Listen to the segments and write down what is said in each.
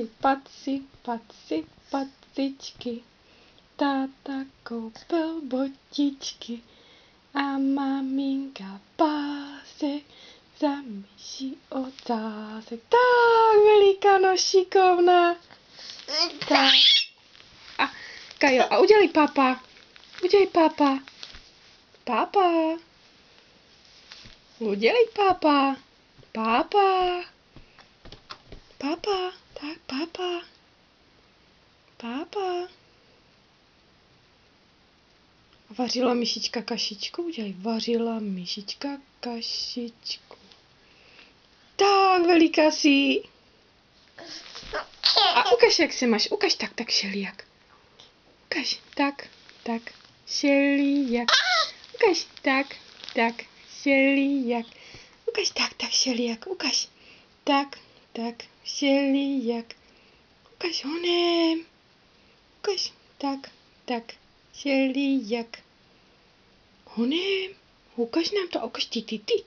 Paci, paci, pacičky, táta koupil botičky a maminka pásek za myší ocásek. Tak, velikano šikovná. Tak. A Kajo, a udělej papa. Udělej papa. Papa. Udělej papa. Papa. Papa. Tak, papa. Papa. Vařila myšička kašičku? Udělej. Vařila myšička kašičku. Tak, velikasi. A ukaž, jak se máš. Ukaž tak šeliak. Ukaž, tak, šeliak. Ukaž, tak, šeliak. Ukaž, tak, šeliak. Ukaž, tak, šeliak. Ukaž honem. Ukaž, tak, šeliak. Honem. Ukaž nám to. Ukaž ty. Ty.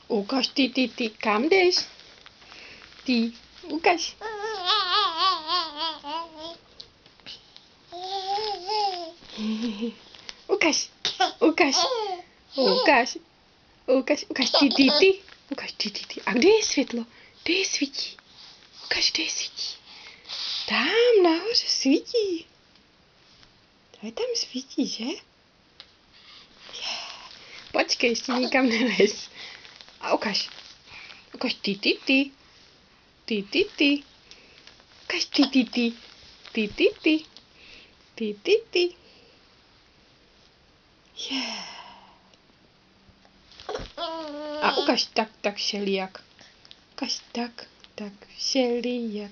Ukaž ty. Kam jdeš? Ty. Ukaž. Ukaž. Ty. Ukaž ty. A kde je světlo? Kde je svítí? Ukaž, kde je svítí. Tam nahoře svítí. Tam svítí, že? Počkej, ještě nikam nelez. A ukaž. Ukaž ty. Ty. Ukaž ty. Ty. A ukaž tak šeliak. Ukaž tak šeliak.